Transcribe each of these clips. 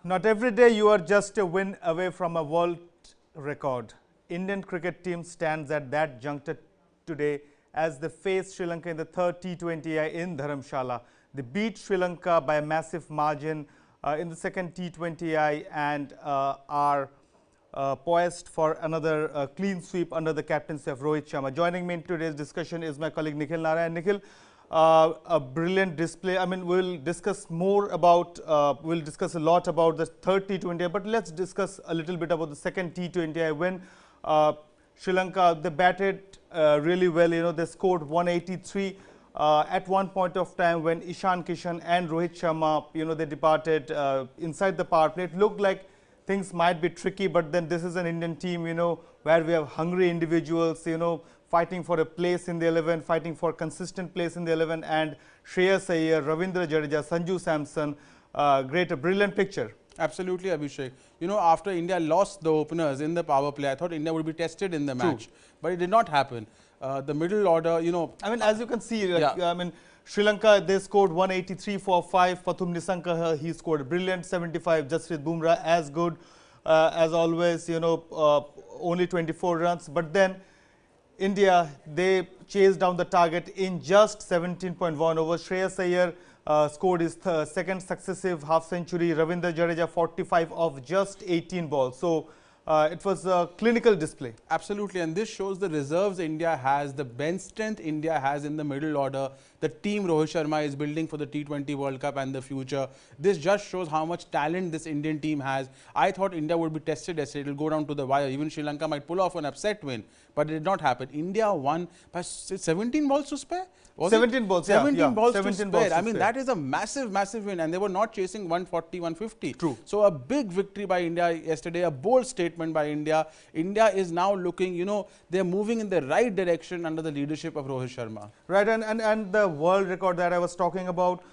Not every day you are just a win away from a world record. Indian cricket team stands at that juncture today as they face Sri Lanka in the third T20I in Dharamshala. They beat Sri Lanka by a massive margin in the second T20I and are poised for another clean sweep under the captaincy of Rohit Sharma. Joining me in today's discussion is my colleague Nikhil Narayan. Nikhil, a brilliant display. I mean, we'll discuss more about, we'll discuss a lot about the third T20I, but let's discuss a little bit about the second T20I when Sri Lanka, they batted really well. You know, they scored 183 at one point of time when Ishan Kishan and Rohit Sharma, you know, they departed inside the power play. It looked like things might be tricky, but then this is an Indian team, you know, where we have hungry individuals, you know, fighting for a place in the 11, fighting for consistent place in the 11, and Shreyas Iyer, Ravindra Jadeja, Sanju Samson, a brilliant picture. Absolutely, Abhishek. You know, after India lost the openers in the power play, I thought India would be tested in the match, but it did not happen. The middle order, you know. I mean, as you can see, like, I mean, Sri Lanka, they scored 183 for 5. Pathum Nissanka, he scored a brilliant 75. Jasprit Bumrah, as good as always, you know, only 24 runs. But then India, they chased down the target in just 17.1 overs. Shreyas Iyer scored his second successive half century. Ravindra Jadeja 45 of just 18 balls. So it was a clinical display. Absolutely, and this shows the reserves India has, the bench strength India has in the middle order, the team Rohit Sharma is building for the T20 World Cup and the future. This just shows how much talent this Indian team has. I thought India would be tested yesterday. It will go down to the wire. Even Sri Lanka might pull off an upset win, but it did not happen. India won by 17 balls to spare? 17 balls, 17 balls 17 to spare. balls to I mean, spare. that is a massive, massive win, and they were not chasing 140, 150. True. So a big victory by India yesterday, a bold statement by India. India is now looking, you know, they're moving in the right direction under the leadership of Rohit Sharma. Right, and the world record that I was talking about,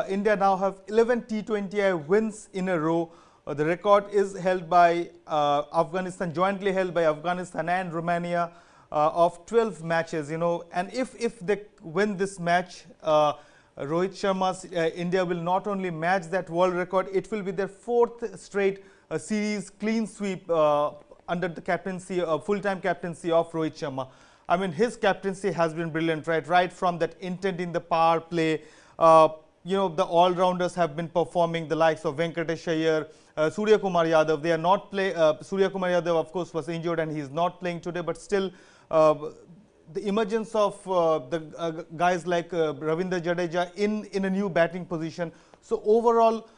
India now have 11 T20I wins in a row. The record is held by Afghanistan, jointly held by Afghanistan and Romania of 12 matches, you know, and if they win this match, Rohit Sharma's India will not only match that world record, it will be their fourth straight series clean sweep under the captaincy, full-time captaincy of Rohit Sharma. I mean, his captaincy has been brilliant, right from that intent in the power play. You know, the all-rounders have been performing, the likes of Venkatesh Iyer, Surya Kumar Yadav. They are not play. Surya Kumar Yadav, of course, was injured and he is not playing today, but still the emergence of the guys like Ravindra Jadeja in a new batting position. So overall,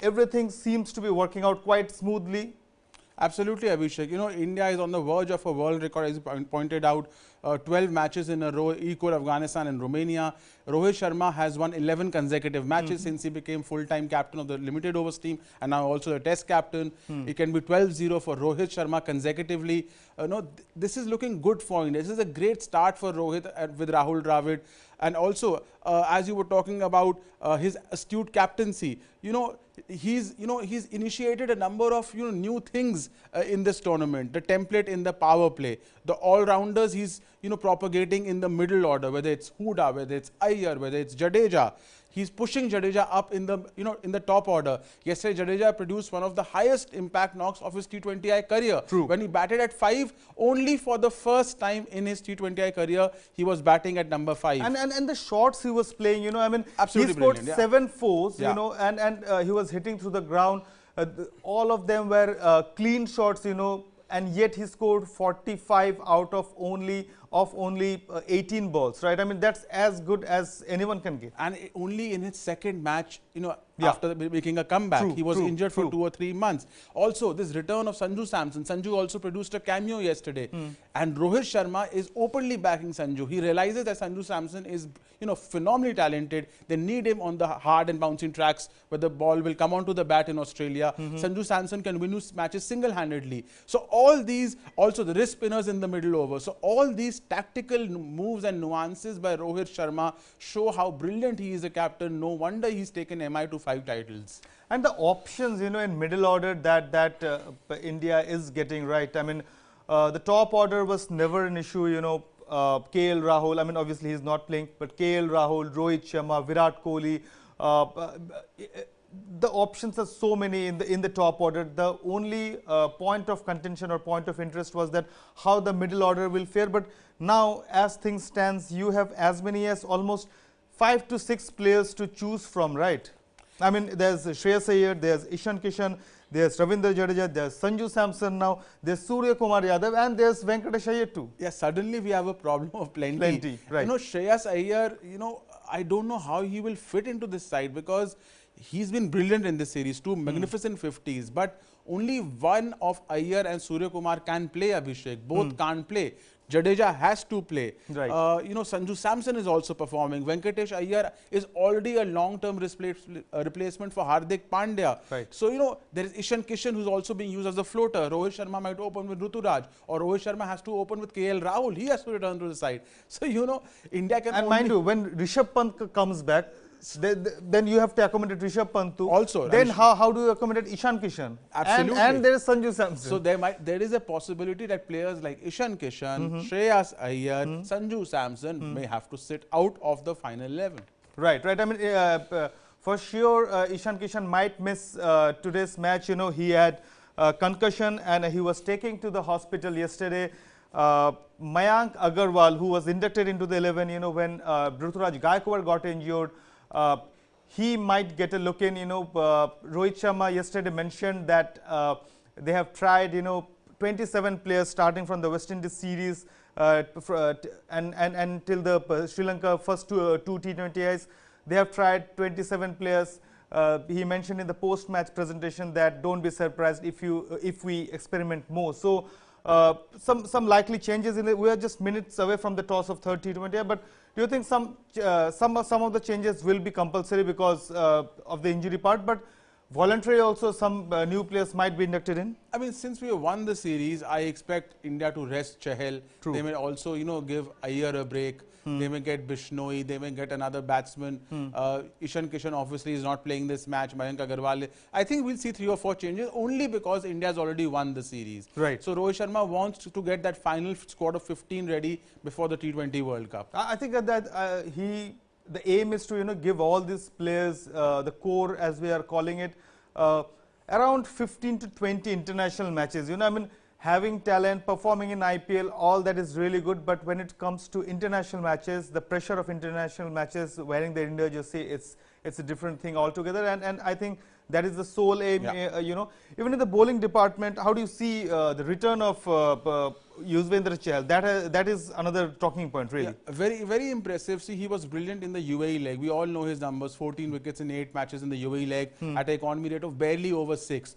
everything seems to be working out quite smoothly. Absolutely, Abhishek. You know, India is on the verge of a world record, as you pointed out. 12 matches in a row, equal Afghanistan and Romania. Rohit Sharma has won 11 consecutive matches since he became full-time captain of the limited overs team and now also the test captain. It can be 12-0 for Rohit Sharma consecutively. This is looking good for India. This is a great start for Rohit with Rahul Dravid. And also, as you were talking about his astute captaincy, he's initiated a number of new things in this tournament. The template in the power play, the all-rounders he's propagating in the middle order, whether it's Huda, whether it's Iyer, whether it's Jadeja. He's pushing Jadeja up in the in the top order. Yesterday, Jadeja produced one of the highest impact knocks of his T20I career. True. When he batted at 5, only for the first time in his T20I career, he was batting at number 5. And the shots he was playing, I mean, absolutely he scored brilliant, 7 fours, and he was hitting through the ground. All of them were clean shots, and yet he scored 45 out of only 18 balls, right? I mean, that's as good as anyone can get. And only in his second match, after making a comeback, he was injured for 2 or 3 months. Also, this return of Sanju Samson. Sanju also produced a cameo yesterday. And Rohit Sharma is openly backing Sanju. He realizes that Sanju Samson is, phenomenally talented. They need him on the hard and bouncing tracks where the ball will come onto the bat in Australia. Sanju Samson can win matches single-handedly. So all these, also the wrist spinners in the middle over. So all these tactical moves and nuances by Rohit Sharma show how brilliant he is a captain. No wonder he's taken MI to 5 titles. And the options, in middle order that India is getting right. I mean, the top order was never an issue, KL Rahul. I mean, obviously he's not playing, but KL Rahul, Rohit Sharma, Virat Kohli. the options are so many in the top order. The only point of contention or point of interest was that how the middle order will fare. But now, as things stands, you have as many as almost 5 to 6 players to choose from, right? I mean, there's Shreyas Iyer, there's Ishan Kishan, there's Ravindra Jadeja, there's Sanju Samson now, there's Surya Kumar Yadav, and there's Venkatesh Iyer too. Yeah, suddenly we have a problem of plenty. Plenty, right. You know, Shreyas Iyer, you know, I don't know how he will fit into this side, because he's been brilliant in this series, two magnificent 50s, but only one of Iyer and Surya Kumar can play, Abhishek. Both can't play. Jadeja has to play. Right. You know, Sanju Samson is also performing. Venkatesh Iyer is already a long-term replacement for Hardik Pandya. Right. So, you know, there is Ishan Kishan, who's also being used as a floater. Rohit Sharma might open with Ruturaj, or Rohit Sharma has to open with KL Rahul. He has to return to the side. So, you know, India can And mind you, when Rishabh Pant comes back, then you have to accommodate Rishabh Pant too. Also, then how do you accommodate Ishan Kishan? Absolutely. And there is Sanju Samson. So there is a possibility that players like Ishan Kishan, Shreyas Iyer, Sanju Samson may have to sit out of the final 11. Right. I mean, for sure, Ishan Kishan might miss today's match. You know, he had concussion and he was taken to the hospital yesterday. Mayank Agarwal, who was inducted into the 11, you know, when Ruturaj Gaikwad got injured, he might get a look in. You know, Rohit Sharma yesterday mentioned that they have tried, you know, 27 players starting from the West Indies series and till the Sri Lanka first two T20Is. They have tried 27 players. He mentioned in the post-match presentation that don't be surprised if we experiment more. So some likely changes in it. We are just minutes away from the toss of third T20, but do you think some of the changes will be compulsory because of the injury part, but voluntary also some new players might be inducted in? I mean, since we have won the series, I expect India to rest Chahal. True. They may also, you know, give Iyer a break. They may get Bishnoi, they may get another batsman. Ishan Kishan obviously is not playing this match. Mayank Agarwal. I think we'll see 3 or 4 changes only because India has already won the series. Right. So Rohit Sharma wants to get that final squad of 15 ready before the T20 World Cup. I think that the aim is to, you know, give all these players, the core as we are calling it, around 15 to 20 international matches. You know, I mean, having talent, performing in IPL, all that is really good. But when it comes to international matches, the pressure of international matches, wearing the India jersey, it's a different thing altogether. And I think that is the sole aim. Yeah. You know, even in the bowling department, how do you see the return of Yuzvendra Chahal? That is another talking point, really. Yeah, very, very impressive. See, he was brilliant in the UAE leg. We all know his numbers: 14 wickets in 8 matches in the UAE leg at an economy rate of barely over 6.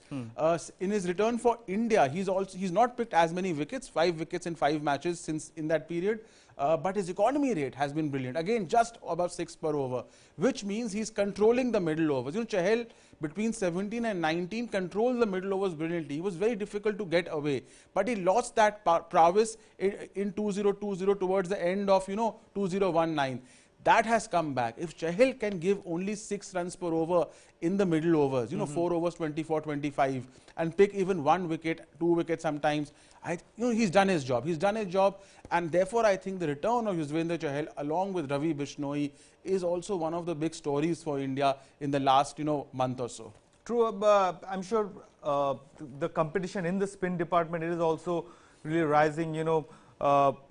In his return for India, he's not picked as many wickets, 5 wickets in 5 matches since in that period. But his economy rate has been brilliant. Again, just about 6 per over, which means he's controlling the middle overs. You know, Chahal between 17 and 19 controlled the middle overs brilliantly. He was very difficult to get away, but he lost that prowess in 2020 towards the end of, you know, 2019. That has come back. If Chahal can give only 6 runs per over in the middle overs, you know, 4 overs, 24, 25, and pick even 1 wicket, 2 wickets sometimes, he's done his job. He's done his job, and therefore I think the return of Yuzvendra Chahal along with Ravi Bishnoi is also one of the big stories for India in the last, you know, month or so. True. I'm sure the competition in the spin department is also really rising. You know,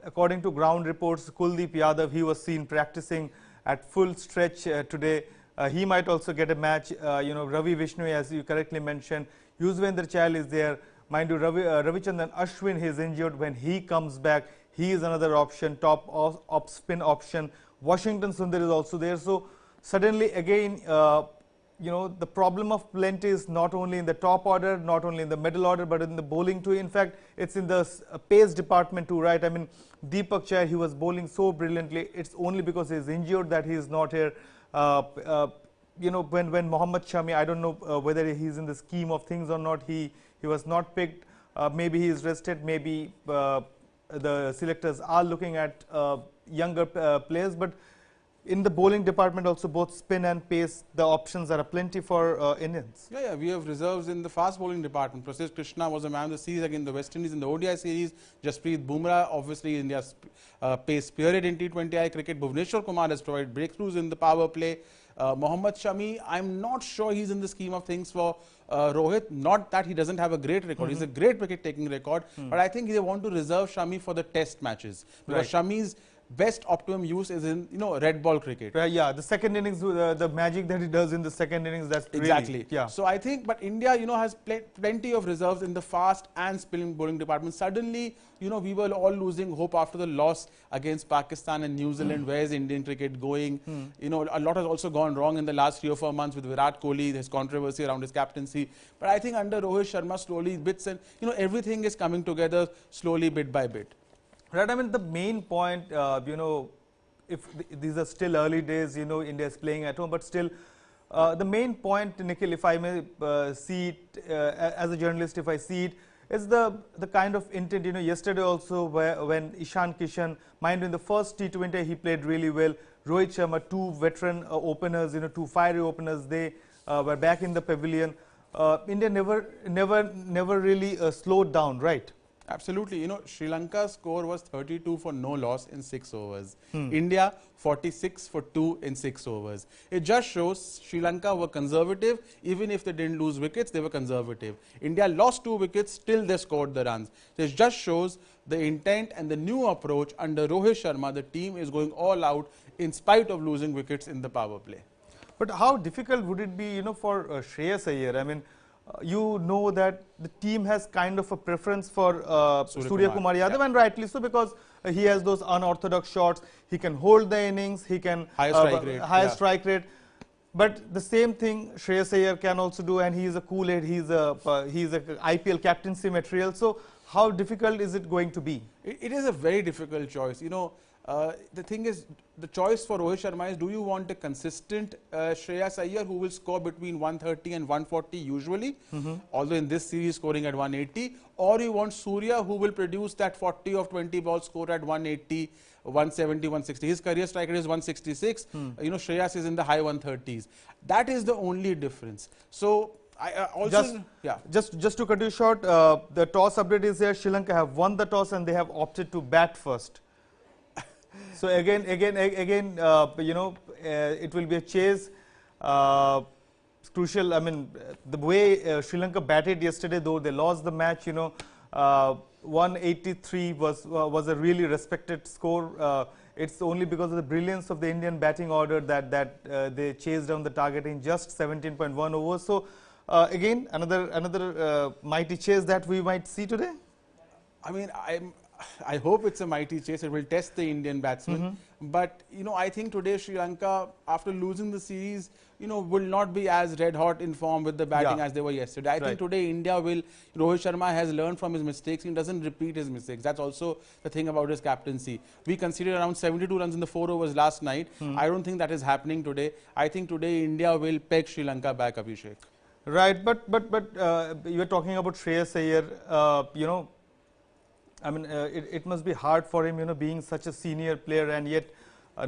according to ground reports, Kuldeep Yadav, he was seen practicing at full stretch today. He might also get a match. You know, Ravi Bishnoi, as you correctly mentioned, Yuzvendra Chahal is there. Mind you, Ravichandran Ashwin, he is injured. When he comes back, he is another option, top off spin option. Washington Sundar is also there. So suddenly again, you know, the problem of plenty is not only in the top order, not only in the middle order, but in the bowling too. In fact, it's in the pace department too, right? I mean, Deepak Chahar, he was bowling so brilliantly. It's only because he is injured that he is not here. You know, when Mohammad Shami, I don't know whether he's in the scheme of things or not, he was not picked. Maybe he is rested. Maybe the selectors are looking at younger players, but in the bowling department also, both spin and pace, the options are plenty for Indians. Yeah, we have reserves in the fast bowling department. Prasidh Krishna was a man of the series against the West Indies in the ODI series. Jasprit Bumrah, obviously India's pace spirit in T20I cricket. Bhuvneshwar Kumar has provided breakthroughs in the power play. Mohammad Shami, I'm not sure he's in the scheme of things for Rohit. Not that he doesn't have a great record. He's a great wicket-taking record. But I think they want to reserve Shami for the test matches. Because Shami's best optimum use is in, red ball cricket. Yeah, the second innings, the magic that he does in the second innings, that's exactly. Really, yeah. So I think, but India, has plenty of reserves in the fast and spin bowling department. Suddenly, we were all losing hope after the loss against Pakistan and New Zealand. Where is Indian cricket going? A lot has also gone wrong in the last 3 or 4 months with Virat Kohli, his controversy around his captaincy. But I think under Rohit Sharma, slowly bits and, everything is coming together slowly bit by bit. Right, I mean the main point, if these are still early days, India is playing at home, but still the main point, Nikhil, if I may see it as a journalist, if I see it, is the kind of intent, yesterday also when Ishan Kishan, mind you, in the first T20 he played really well, Rohit Sharma, 2 veteran openers, 2 fiery openers, they were back in the pavilion. India never really slowed down, right? Absolutely. Sri Lanka's score was 32 for no loss in 6 overs. India 46 for 2 in 6 overs. It just shows Sri Lanka were conservative. Even if they didn't lose wickets, they were conservative. India lost 2 wickets, still they scored the runs. So it just shows the intent and the new approach under Rohit Sharma. The team is going all out in spite of losing wickets in the power play. But how difficult would it be, for Shreyas Iyer? I mean, you know that the team has kind of a preference for Surya Kumar Yadav, and rightly so, because he has those unorthodox shots. He can hold the innings. He can high strike rate. But the same thing Shreyas Iyer can also do, and he is a Kool-Aid. He's a IPL captaincy material. So how difficult is it going to be? It is a very difficult choice. The thing is, the choice for Rohit Sharma is, do you want a consistent Shreyas Iyer who will score between 130 and 140 usually, although in this series scoring at 180, or you want Surya who will produce that 40 of 20 balls score at 180, 170, 160. His career strike rate is 166. Shreyas is in the high 130s. That is the only difference. So just to cut you short, the toss update is here. Sri Lanka have won the toss and they have opted to bat first. So again, it will be a chase. It's crucial. I mean, the way Sri Lanka batted yesterday, though they lost the match, 183 was a really respected score. It's only because of the brilliance of the Indian batting order that they chased down the target in just 17.1 overs. So again, another mighty chase that we might see today. I mean, I hope it's a mighty chase. It will test the Indian batsmen. But, I think today Sri Lanka, after losing the series, will not be as red hot in form with the batting as they were yesterday. I think today India will, Rohit Sharma has learned from his mistakes. He doesn't repeat his mistakes. That's also the thing about his captaincy. We conceded around 72 runs in the 4 overs last night. I don't think that is happening today. I think today India will peg Sri Lanka back, Abhishek. Right, but you are talking about Shreyas Iyer, I mean, it must be hard for him, being such a senior player and yet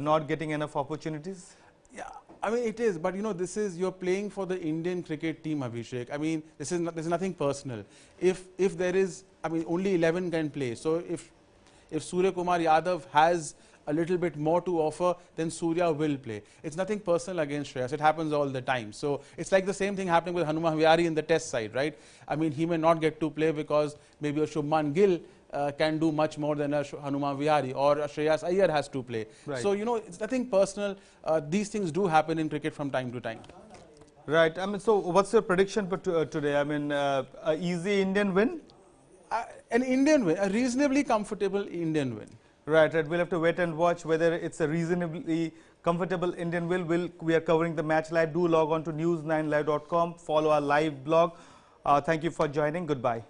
not getting enough opportunities. Yeah, I mean, it is. But, you're playing for the Indian cricket team, Abhishek. I mean, this is nothing personal. If there is, I mean, only 11 can play. So if Surya Kumar Yadav has a little bit more to offer, then Surya will play. It's nothing personal against Shreyas. It happens all the time. So it's like the same thing happening with Hanuma Vihari in the test side, right? I mean, he may not get to play because maybe a Shubman Gill can do much more than a Hanuma Vihari, or a Shreyas Iyer has to play. So, it's nothing personal. These things do happen in cricket from time to time. Right. I mean, so what's your prediction for today? I mean, a easy Indian win? An Indian win, a reasonably comfortable Indian win. Right. We'll have to wait and watch whether it's a reasonably comfortable Indian win. We are covering the match live. Do log on to news9live.com. Follow our live blog. Thank you for joining. Goodbye.